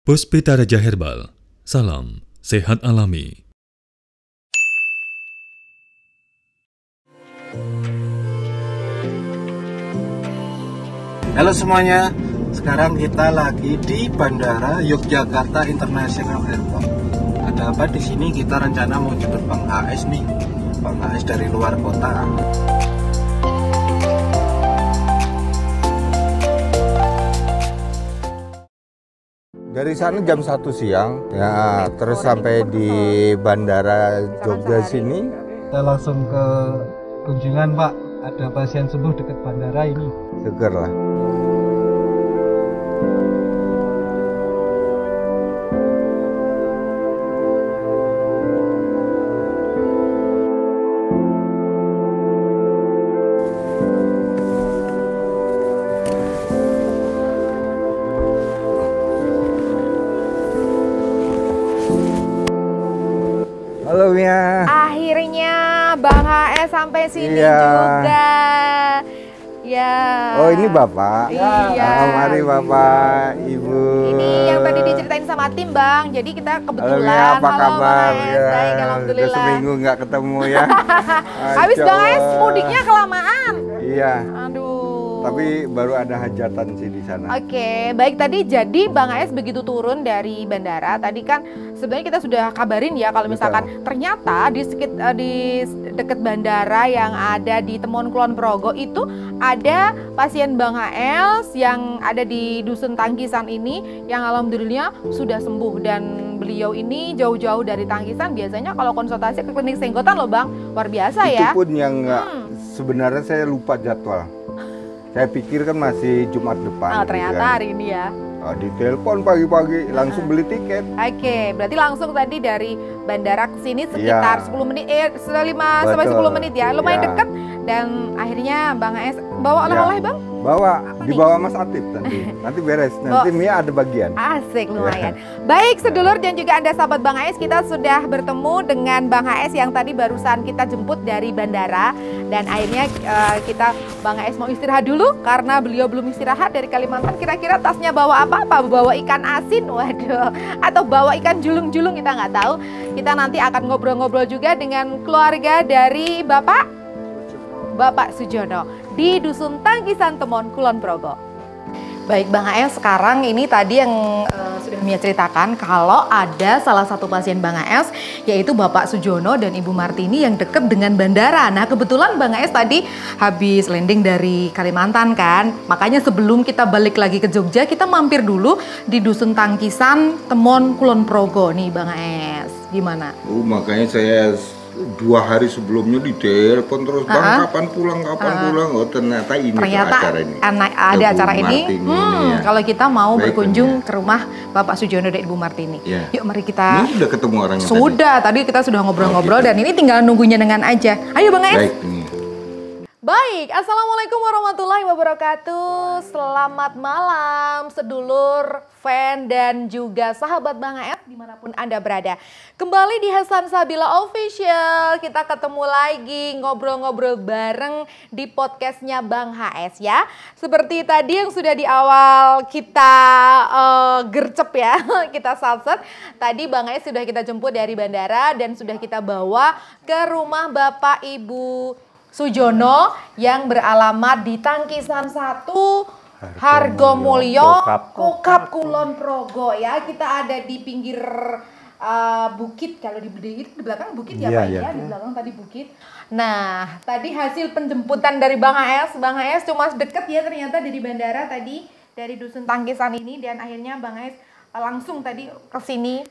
Puspita Raja Herbal, salam sehat alami. Halo semuanya, sekarang kita lagi di Bandara Yogyakarta International Airport. Ada apa di sini? Kita rencana mau jemput Bang AS nih, Bang AS dari luar kota. Dari sana jam 1 siang, ya terus sampai di Bandara Jogja sini. Kita langsung ke kunjungan, Pak. Ada pasien sembuh dekat bandara ini. Syukurlah. Halo Mia. Akhirnya Bang HS sampai sini juga. Ya. Oh ini Bapak. Iya. Mari Bapak, Ibu. Ini yang tadi diceritain sama tim Bang. Jadi kita kebetulan. Halo Mia, apa kabar? Bang HS. Baik, alhamdulillah. Udah seminggu nggak ketemu ya. Habis Bang HS mudiknya kelamaan. Iya. Aduh. Tapi baru ada hajatan sih di sana. Oke, baik tadi jadi Bang AS begitu turun dari bandara tadi kan sebenarnya kita sudah kabarin ya kalau misalkan ternyata di dekat bandara yang ada di Temon Kulon Progo itu ada pasien Bang AS yang ada di Dusun Tangkisan ini yang alhamdulillah sudah sembuh dan beliau ini jauh-jauh dari Tangkisan biasanya kalau konsultasi ke klinik Senggotan loh Bang, luar biasa ya. Itu pun yang sebenarnya saya lupa jadwal. Saya pikir kan masih Jumat depan. Oh, ternyata kan. hari ini ya. Ditelepon pagi-pagi, langsung beli tiket. Oke, berarti langsung tadi dari bandara ke sini sekitar 10 menit, 5 sampai 10 menit ya. Lumayan dekat dan akhirnya Bang AS bawa oleh-oleh Bang? Bawa, dibawa Mas Atif tadi. Nanti beres, nanti Mia ada bagian. Asik, lumayan. Baik, sedulur dan juga Anda sahabat Bang AS, kita sudah bertemu dengan Bang AS yang tadi barusan kita jemput dari bandara. Dan akhirnya kita Bang AS mau istirahat dulu karena beliau belum istirahat dari Kalimantan. Kira-kira tasnya bawa apa? Bawa ikan asin, waduh. Atau bawa ikan julung-julung, kita nggak tahu. Kita nanti akan ngobrol-ngobrol juga dengan keluarga dari Bapak Sujono di Dusun Tangkisan Temon Kulon Progo. Baik Bang AS, sekarang ini tadi yang sudah Mia ceritakan kalau ada salah satu pasien Bang AS yaitu Bapak Sujono dan Ibu Martini yang dekat dengan bandara. Nah kebetulan Bang AS tadi habis landing dari Kalimantan kan, makanya sebelum kita balik lagi ke Jogja kita mampir dulu di Dusun Tangkisan Temon Kulon Progo nih Bang AS. Gimana? Makanya saya 2 hari sebelumnya ditelepon terus Bang kapan pulang. Oh ternyata acara ini. Ada acara ini. Ya. Kalau kita mau berkunjung ke rumah Bapak Sujono dan Ibu Martini. Ya. Yuk mari kita. Ini sudah ketemu orangnya tadi kita sudah ngobrol-ngobrol dan ini tinggal nunggunya dengan aja. Ayo Bang AS. Baik. Baik, Assalamualaikum warahmatullahi wabarakatuh. Selamat malam sedulur, fan dan juga sahabat Bang AS dimanapun Anda berada. Kembali di Hasan Sabila Official, kita ketemu lagi ngobrol-ngobrol bareng di podcastnya Bang HS ya. Seperti tadi yang sudah di awal kita gercep ya, kita satset. Tadi Bang HS sudah kita jemput dari bandara dan sudah kita bawa ke rumah Bapak Ibu Sujono yang beralamat di Tangkisan 1 Hargomulyo Kokap Kulon Progo ya. Kita ada di pinggir bukit, kalau di belakang bukit ya Pak ya, di belakang tadi bukit. Nah tadi hasil penjemputan dari Bang AS cuma deket ya ternyata dari bandara tadi dari Dusun Tangkisan ini dan akhirnya Bang AS langsung tadi ke sini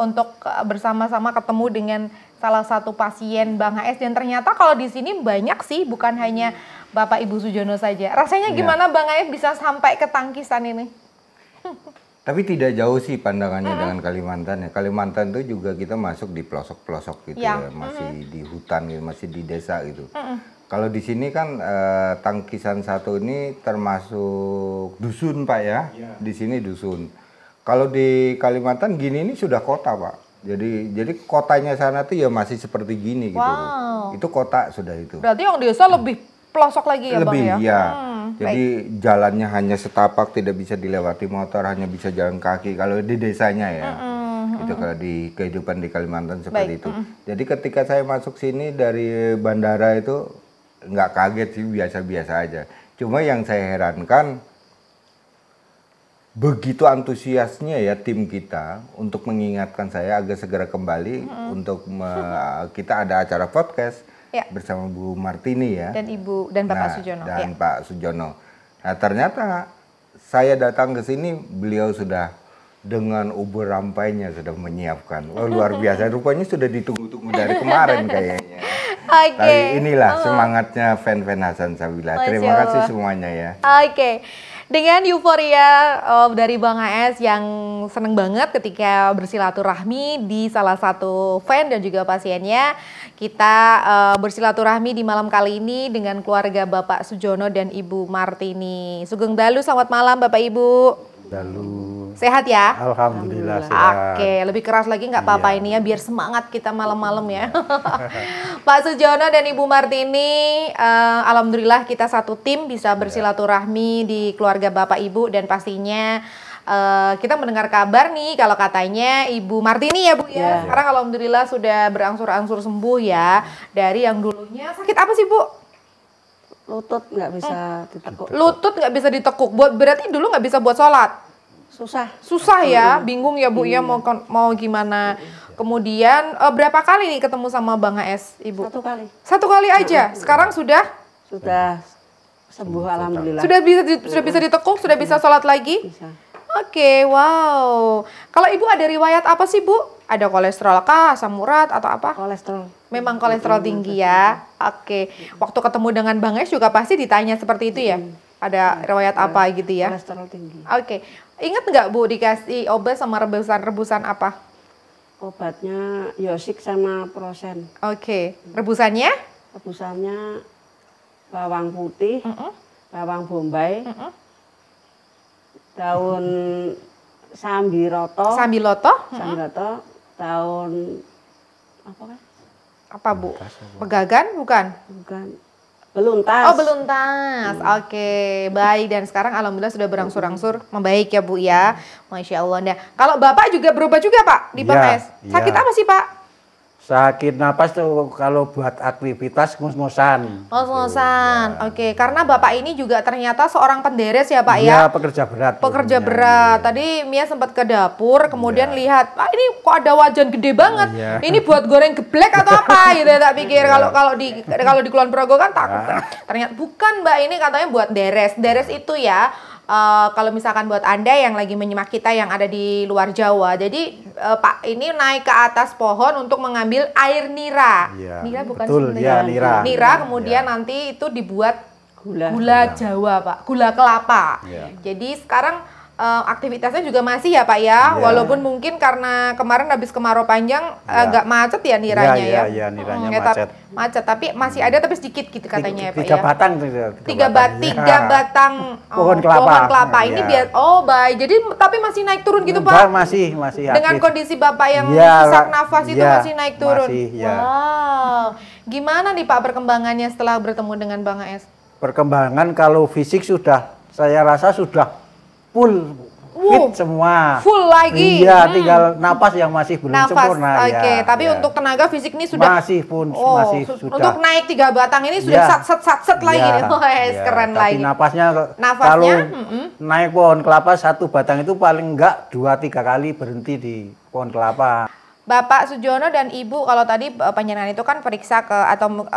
untuk bersama-sama ketemu dengan salah satu pasien Bang HS dan ternyata kalau di sini banyak sih, bukan hanya Bapak Ibu Sujono saja. Rasanya gimana Bang HS bisa sampai ke Tangkisan ini? Tapi tidak jauh sih pandangannya dengan Kalimantan ya. Kalimantan itu juga kita masuk di pelosok-pelosok gitu ya, masih di hutan gitu, masih di desa gitu. Kalau di sini kan Tangkisan 1 ini termasuk dusun Pak ya, di sini dusun. Kalau di Kalimantan gini ini sudah kota Pak. Jadi kotanya sana tuh ya masih seperti gini gitu. Itu kota sudah itu. Berarti yang desa lebih pelosok lagi ya Bang ya? Lebih ya. Jadi jalannya hanya setapak, tidak bisa dilewati motor, hanya bisa jalan kaki kalau di desanya ya. Itu kalau di kehidupan di Kalimantan seperti itu. Jadi ketika saya masuk sini dari bandara itu nggak kaget sih, biasa-biasa aja. Cuma yang saya herankan, begitu antusiasnya ya tim kita untuk mengingatkan saya agar segera kembali untuk kita ada acara podcast bersama Bu Martini ya. Dan Ibu dan Bapak Sujono. Dan Pak Sujono. Nah ternyata saya datang ke sini, beliau sudah dengan ubur rampainya sudah menyiapkan. Wah luar biasa, rupanya sudah ditunggu-tunggu dari kemarin kayaknya. Tapi inilah semangatnya fan-fan Hasan Sabila. Terima kasih semuanya ya. Dengan euforia dari Bang AS yang seneng banget ketika bersilaturahmi di salah satu fan dan juga pasiennya, kita bersilaturahmi di malam kali ini dengan keluarga Bapak Sujono dan Ibu Martini. Sugeng Dalu, selamat malam Bapak Ibu. Dalu. Sehat ya? Alhamdulillah sehat. Oke, lebih keras lagi nggak apa-apa ini ya, biar semangat kita malam-malam ya. Pak Sujono dan Ibu Martini, alhamdulillah kita satu tim bisa bersilaturahmi di keluarga Bapak Ibu, dan pastinya kita mendengar kabar nih kalau katanya Ibu Martini ya Bu ya, sekarang alhamdulillah sudah berangsur-angsur sembuh ya dari yang dulunya sakit apa sih Bu? Lutut nggak bisa ditekuk. Lutut nggak bisa ditekuk, berarti dulu nggak bisa buat sholat? Susah ya, bingung ya Bu ya mau gimana. Kemudian berapa kali nih ketemu sama Bang AS Ibu? Satu kali aja. Sekarang sudah sembuh alhamdulillah. Sudah bisa ditekuk, sudah bisa sholat lagi? Bisa. Oke, wow. Kalau Ibu ada riwayat apa sih Bu? Ada kolesterol kah, asam urat atau apa? Kolesterol. Memang kolesterol tinggi ya. Oke. Waktu ketemu dengan Bang AS juga pasti ditanya seperti itu ya? Ada riwayat apa gitu ya? Kolesterol tinggi. Oke. Ingat nggak Bu dikasih obat sama rebusan apa? Obatnya Yosik sama Prosen. Oke. Rebusannya? Rebusannya bawang putih, bawang bombay, daun sambiloto, daun apa kan? Apa Bu? Pegagan bukan? Bukan. Beluntas. Oh beluntas, oke, baik. Dan sekarang alhamdulillah sudah berangsur-angsur membaik ya Bu ya, Masya Allah. Nah, kalau Bapak juga berubah juga Pak di Bang AS. Sakit apa sih Pak? Sakit napas tuh kalau buat aktivitas ngos-ngosan. Ngos-ngosan, oke. Karena Bapak ini juga ternyata seorang penderes ya Pak ya? Iya, pekerja berat. Pekerja berat. Tadi Mia sempat ke dapur, kemudian lihat, ini kok ada wajan gede banget. Ini buat goreng geblek atau apa gitu ya, tak pikir. Kalau di Kulon Progo kan takut. Ternyata bukan Mbak, ini katanya buat deres. Deres itu ya, kalau misalkan buat Anda yang lagi menyimak kita yang ada di luar Jawa, jadi Pak ini naik ke atas pohon untuk mengambil air nira. Nira bukan betul, ya, nira. Nira kemudian nanti itu dibuat gula Jawa Pak, gula kelapa. Jadi sekarang aktivitasnya juga masih ya Pak ya, walaupun mungkin karena kemarin habis kemarau panjang agak macet ya niranya ya. Iya, niranya macet, tapi masih ada tapi sedikit gitu katanya ya Pak ya. 3 batang. 3 batang pohon kelapa. Ini biar baik. Jadi tapi masih naik turun gitu Pak. Masih Dengan aktif. kondisi Bapak yang sesak nafas itu masih naik turun. Wow. Gimana nih Pak perkembangannya setelah bertemu dengan Bang AS? Perkembangan kalau fisik saya rasa sudah full fit semua. Full lagi. Iya, tinggal napas yang masih belum sempurna. Oke, tapi untuk tenaga fisik ini sudah masih sudah. Untuk naik 3 batang ini sudah sat lagi nih. Keren tapi lagi. Napasnya kalau naik pohon kelapa 1 batang itu paling enggak 2-3 kali berhenti di pohon kelapa. Bapak Sujono dan Ibu, kalau tadi panjenengan itu kan periksa atau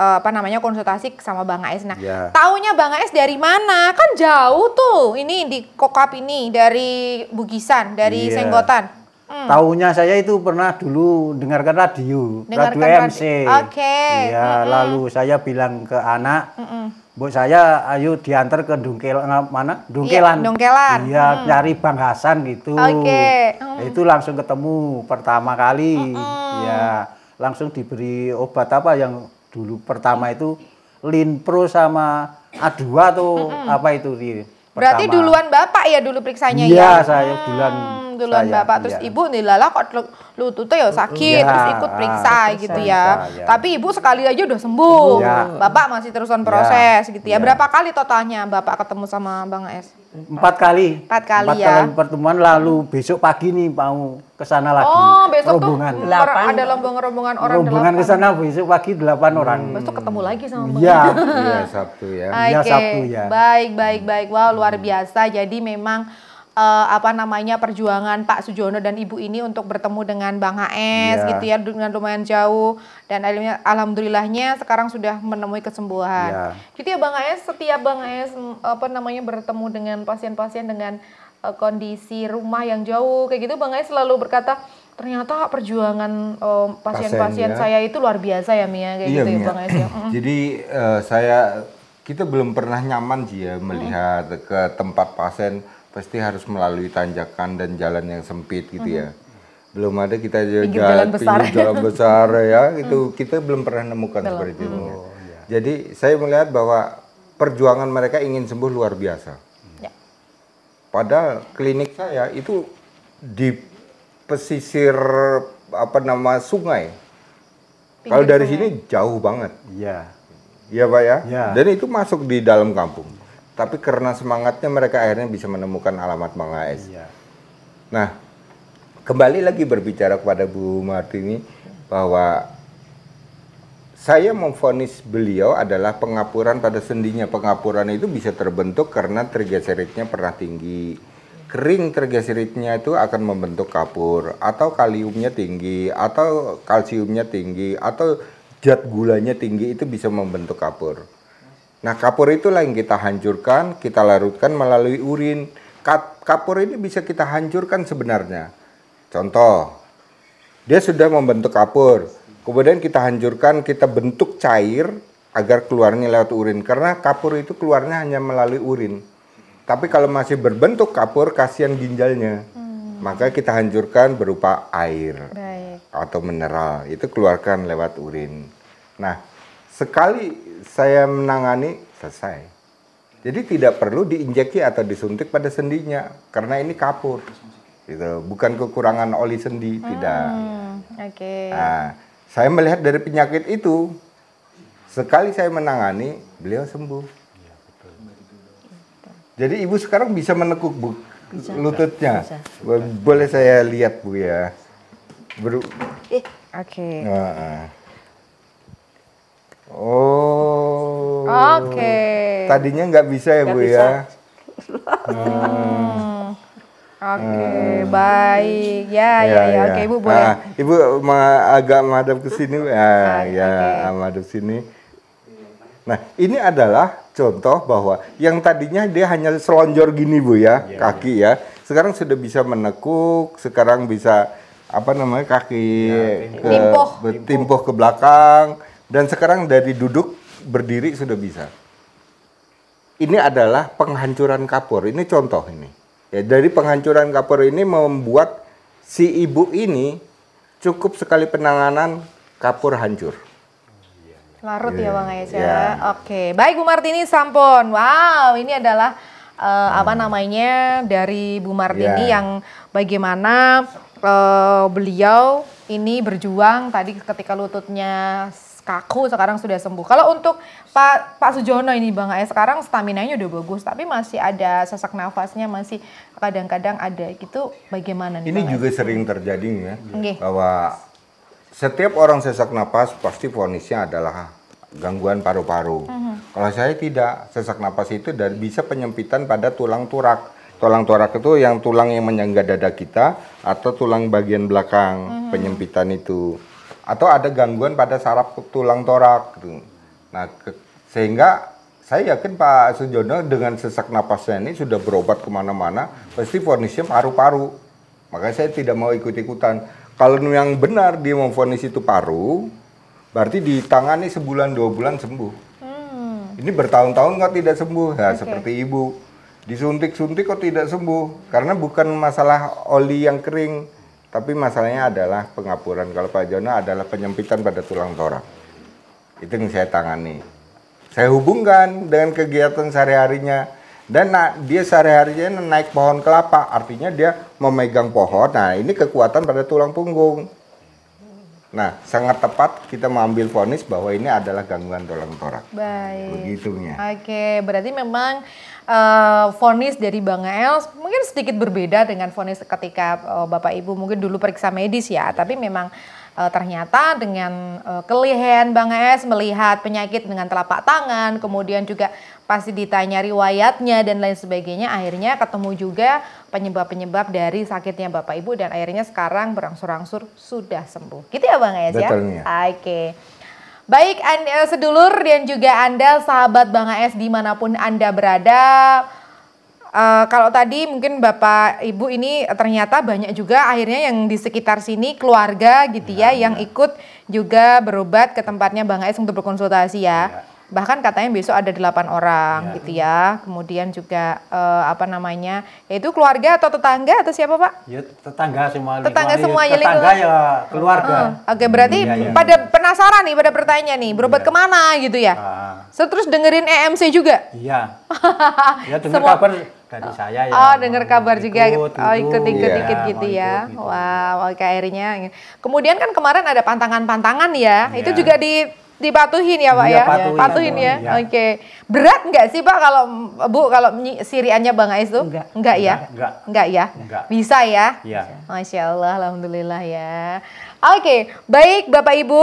konsultasi sama Bang AS. Nah, taunya Bang AS dari mana? Kan jauh tuh. Ini di Kokap ini dari Bugisan, dari Senggotan. Taunya saya itu pernah dulu dengarkan radio MC. Oke. Iya, lalu saya bilang ke anak, Bu saya ayo diantar ke Dungkelan. Iya, nyari Bang Hasan gitu. Itu langsung ketemu pertama kali. Ya, langsung diberi obat apa yang dulu pertama itu Linpro sama A2 tuh apa itu Berarti duluan Bapak ya dulu periksanya ya? Iya, saya duluan Bapak. Terus Ibu nih lala kok lututnya ya sakit, terus ikut periksa gitu ya. Tapi Ibu sekali aja udah sembuh. Bapak masih terusan proses gitu ya. Berapa kali totalnya Bapak ketemu sama Bang AS? 4 kali. 4 kali 4 ya. kali pertemuan, lalu besok pagi nih mau ke sana lagi. Oh, besok rombongan. Tuh ada rombongan orang rombongan ke sana besok pagi 8 orang. Besok ketemu lagi sama Bang. Iya. Iya, Sabtu ya. Iya, Sabtu ya. Baik. Wow, luar biasa. Jadi memang perjuangan Pak Sujono dan Ibu ini untuk bertemu dengan Bang HS gitu ya, dengan lumayan jauh, dan alhamdulillahnya sekarang sudah menemui kesembuhan. Gitu ya Bang HS. Setiap Bang HS bertemu dengan pasien-pasien dengan kondisi rumah yang jauh kayak gitu, Bang HS selalu berkata ternyata perjuangan pasien-pasien saya itu luar biasa ya Mia kayak gitu ya Bang HS ya. Jadi kita belum pernah nyaman sih ya melihat ke tempat pasien pasti harus melalui tanjakan dan jalan yang sempit gitu ya. Belum ada kita jalan besar ya, itu kita belum pernah nemukan seperti itu. Jadi saya melihat bahwa perjuangan mereka ingin sembuh luar biasa. Padahal klinik saya itu di pesisir sungai. Kalau dari sini jauh banget. Iya Pak ya. Dan itu masuk di dalam kampung. Tapi karena semangatnya mereka akhirnya bisa menemukan alamat Bang HS. Nah, kembali lagi berbicara kepada Bu Martini bahwa saya memvonis beliau adalah pengapuran pada sendinya. Pengapuran itu bisa terbentuk karena trigliseridnya pernah tinggi. Kering trigliseridnya itu akan membentuk kapur, atau kaliumnya tinggi, atau kalsiumnya tinggi, atau zat gulanya tinggi, itu bisa membentuk kapur. Nah, kapur itulah yang kita hancurkan, kita larutkan melalui urin. Kapur ini bisa kita hancurkan sebenarnya. Contoh, dia sudah membentuk kapur. Kemudian kita hancurkan, kita bentuk cair agar keluarnya lewat urin. Karena kapur itu keluarnya hanya melalui urin. Tapi kalau masih berbentuk kapur, kasihan ginjalnya. Maka kita hancurkan berupa air atau mineral. Itu keluarkan lewat urin. Nah, sekali saya menangani, selesai. Jadi tidak perlu diinjeksi atau disuntik pada sendinya, karena ini kapur. Gitu. Bukan kekurangan oli sendi, tidak. Nah, saya melihat dari penyakit itu, sekali saya menangani, beliau sembuh. Jadi Ibu sekarang bisa menekuk Bu, lututnya. Boleh saya lihat Bu ya? Tadinya nggak bisa ya Bu ya? Baik. Oke Ibu boleh. Ibu agak menghadap ke sini. Menghadap sini. Nah, ini adalah contoh bahwa yang tadinya dia hanya selonjor gini Bu ya, kaki ya. Sekarang sudah bisa menekuk, sekarang bisa kaki timpuh ke belakang, dan sekarang dari duduk berdiri sudah bisa. Ini adalah penghancuran kapur. Ini contoh ini. Ya, dari penghancuran kapur ini membuat si ibu ini cukup sekali penanganan kapur hancur. Larut ya Bang HS ya. Oke. Baik Bu Martini sampun. Wow, ini adalah dari Bu Martini yang bagaimana beliau ini berjuang tadi ketika lututnya kaku, sekarang sudah sembuh. Kalau untuk Pak Sujono ini Bang HS, sekarang staminanya udah bagus, tapi masih ada sesak nafasnya, masih kadang-kadang ada gitu. Bagaimana nih? Ini Bang juga sering terjadi ya, bahwa setiap orang sesak napas pasti vonisnya adalah gangguan paru-paru. Kalau saya tidak, sesak napas itu bisa penyempitan pada tulang torak. Tulang torak itu yang tulang yang menyangga dada kita, atau tulang bagian belakang, penyempitan itu. Atau ada gangguan pada saraf tulang torak gitu. Nah, sehingga saya yakin Pak Sujono dengan sesak napasnya ini sudah berobat kemana-mana, pasti vonisnya paru-paru. Makanya saya tidak mau ikut-ikutan. Kalau yang benar dia memvonis itu paru, berarti ditangani sebulan 2 bulan sembuh. Ini bertahun-tahun kok tidak sembuh, ya seperti Ibu. Disuntik-suntik kok tidak sembuh, karena bukan masalah oli yang kering, tapi masalahnya adalah pengapuran. Kalau Pak Jono adalah penyempitan pada tulang torak. Itu yang saya tangani. Saya hubungkan dengan kegiatan sehari-harinya. Dan dia sehari-harinya naik pohon kelapa, artinya dia memegang pohon. Nah, ini kekuatan pada tulang punggung. Nah, sangat tepat kita mengambil vonis bahwa ini adalah gangguan tulang torak. Baik. Begitunya. Oke, berarti memang vonis dari Bang Aels mungkin sedikit berbeda dengan vonis ketika Bapak Ibu mungkin dulu periksa medis ya, tapi memang ternyata dengan kelihan Bang Aels melihat penyakit dengan telapak tangan, kemudian juga pasti ditanya riwayatnya dan lain sebagainya, akhirnya ketemu juga penyebab-penyebab dari sakitnya Bapak Ibu dan akhirnya sekarang berangsur-angsur sudah sembuh. Gitu ya Bang Aels ya? Betulnya. Oke. Baik sedulur dan juga Anda sahabat Bang Aels dimanapun Anda berada. Kalau tadi mungkin Bapak Ibu ini ternyata banyak juga akhirnya yang di sekitar sini keluarga gitu ya yang ikut juga berobat ke tempatnya Bang Aels untuk berkonsultasi ya. Bahkan katanya besok ada 8 orang gitu ya. Kemudian juga yaitu keluarga atau tetangga atau siapa Pak? Ya tetangga semua. Tetangga semua ya tetangga ya keluarga. Oke, berarti pada penasaran nih, pada bertanya nih, berobat kemana gitu ya? Terus dengerin EMC juga? Iya. Ya dengar kabar dari saya ya. Oh, dengar kabar juga. Ikut gitu ya. Ikut, Wow, oke akhirnya. Kemudian kan kemarin ada pantangan-pantangan ya. Itu juga dipatuhin ya Pak ya? Patuhin ya. Oke. Berat nggak sih Pak kalau Bu kalau siriannya Bang Aels tuh? Enggak ya? Enggak ya? Bisa ya? Iya. Masya Allah, alhamdulillah ya. Oke, baik Bapak Ibu,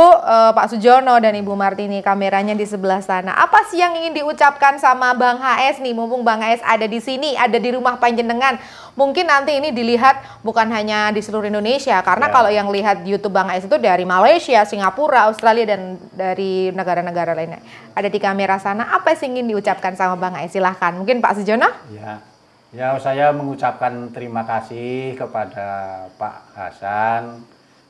Pak Sujono dan Ibu Martini, kameranya di sebelah sana. Apa sih yang ingin diucapkan sama Bang Aels nih? Mumpung Bang Aels ada di sini, ada di rumah panjenengan. Mungkin nanti ini dilihat bukan hanya di seluruh Indonesia, karena kalau yang lihat YouTube Bang Aels itu dari Malaysia, Singapura, Australia, dan dari negara-negara lainnya. Ada di kamera sana, apa sih ingin diucapkan sama Bang Aels? Silahkan, mungkin Pak Sujono? Ya, saya mengucapkan terima kasih kepada Pak Hasan,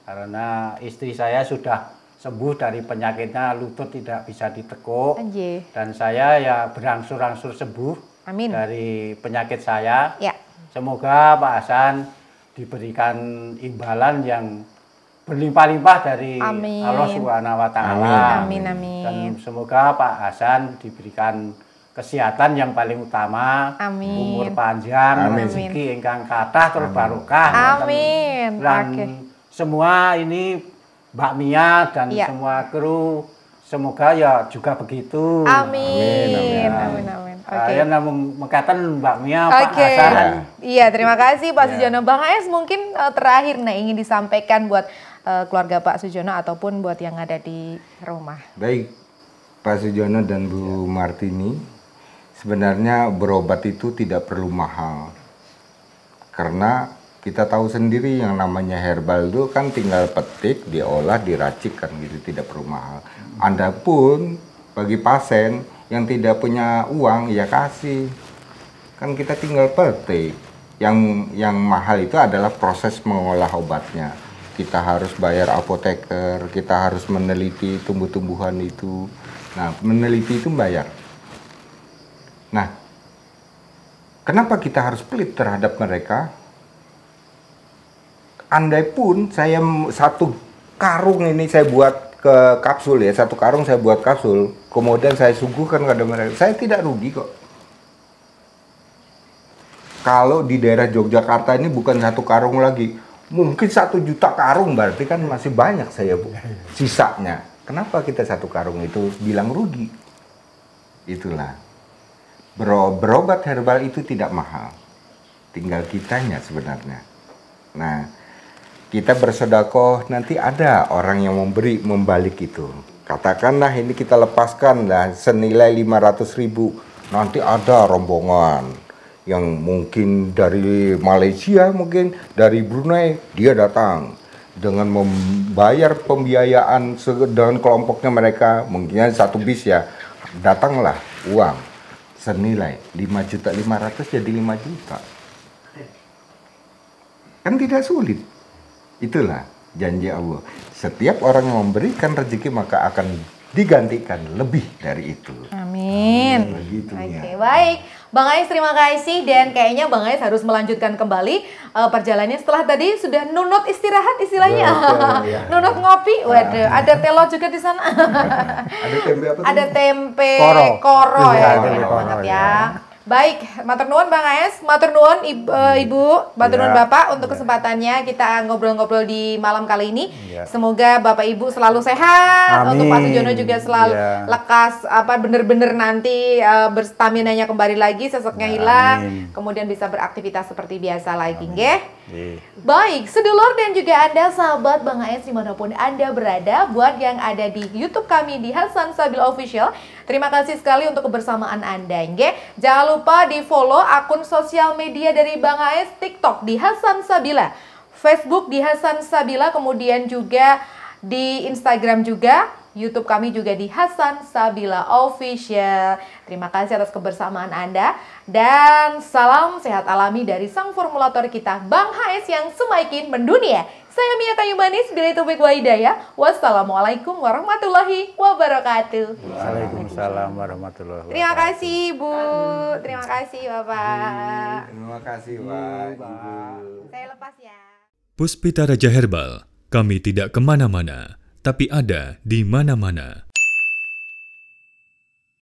karena istri saya sudah sembuh dari penyakitnya lutut tidak bisa ditekuk. Dan saya ya berangsur-angsur sembuh dari penyakit saya. Semoga Pak Hasan diberikan imbalan yang berlimpah-limpah dari Allah Subhanahu wa Ta'ala. Amin. Dan semoga Pak Hasan diberikan kesehatan yang paling utama, umur panjang, rezeki ingkang kathah tur barokah. Amin. Dan semua ini Mbak Mia dan semua kru semoga ya juga begitu. Amin. Saya namun mengatakan Mbak Mia, Pak Hasan. Iya, terima kasih Pak Sujono. Bang Aels mungkin terakhir ingin disampaikan buat keluarga Pak Sujono ataupun buat yang ada di rumah. Baik, Pak Sujono dan Bu Martini, sebenarnya berobat itu tidak perlu mahal. Karena kita tahu sendiri yang namanya herbal itu kan tinggal petik, diolah, diracik kan gitu, tidak perlu mahal. Anda pun bagi pasien yang tidak punya uang ya kasih. Kan kita tinggal petik. Yang mahal itu adalah proses mengolah obatnya. Kita harus bayar apoteker, kita harus meneliti tumbuh-tumbuhan itu. Nah, meneliti itu bayar. Nah, kenapa kita harus pelit terhadap mereka? Andai pun saya satu karung ini saya buat ke kapsul ya, satu karung saya buat kapsul, kemudian saya suguhkan kepada mereka, saya tidak rugi kok. Kalau di daerah Yogyakarta ini bukan satu karung lagi, mungkin 1 juta karung, berarti kan masih banyak saya Bu, sisanya. Kenapa kita satu karung itu bilang rugi? Itulah. Berobat herbal itu tidak mahal, tinggal kitanya sebenarnya. Nah, kita bersedekah, nanti ada orang yang membalik itu. Katakanlah ini kita lepaskan lah senilai 500.000, nanti ada rombongan yang mungkin dari Malaysia, mungkin dari Brunei, dia datang dengan membayar pembiayaan dengan kelompoknya mereka, mungkin 1 bis ya, datanglah uang senilai 5.500.000 jadi 5 juta. Kan tidak sulit. Itulah janji Allah. Setiap orang yang memberikan rezeki maka akan digantikan lebih dari itu. Amin. Oke, baik. Bang Aels terima kasih, dan kayaknya Bang Aels harus melanjutkan kembali perjalanannya setelah tadi sudah nunut istirahat istilahnya. Nunut ngopi. Waduh, ada telo juga di sana. Ada tempe apa? Ada tempe koro ya, enak banget ya. Baik, matur nuwun Bang AS, matur nuwun Ibu, matur nuwun Bapak untuk kesempatannya kita ngobrol-ngobrol di malam kali ini. Semoga Bapak Ibu selalu sehat, untuk Pak Sujono juga selalu lekas bener-bener nanti berstaminanya kembali lagi, seseknya hilang, kemudian bisa beraktivitas seperti biasa lagi, nggih. Baik, sedulur dan juga Anda sahabat Bang AS dimanapun Anda berada, buat yang ada di YouTube kami di Hasan Sabila Official, terima kasih sekali untuk kebersamaan Anda, nggih. Jangan lupa di follow akun sosial media dari Bang AS, TikTok di Hasan Sabila, Facebook di Hasan Sabila, kemudian juga di Instagram juga, YouTube kami juga di Hasan Sabila Official. Terima kasih atas kebersamaan Anda. Dan salam sehat alami dari sang formulator kita, Bang HS yang semakin mendunia. Saya Mia Kayu Manis, bila itu baik wa hidayah. Wassalamualaikum warahmatullahi wabarakatuh. Waalaikumsalam warahmatullahi wabarakatuh. Terima kasih Bu, terima kasih Bapak. Terima kasih Pak. Saya lepas ya. Puspita Raja Herbal, kami tidak kemana-mana, tapi ada di mana-mana.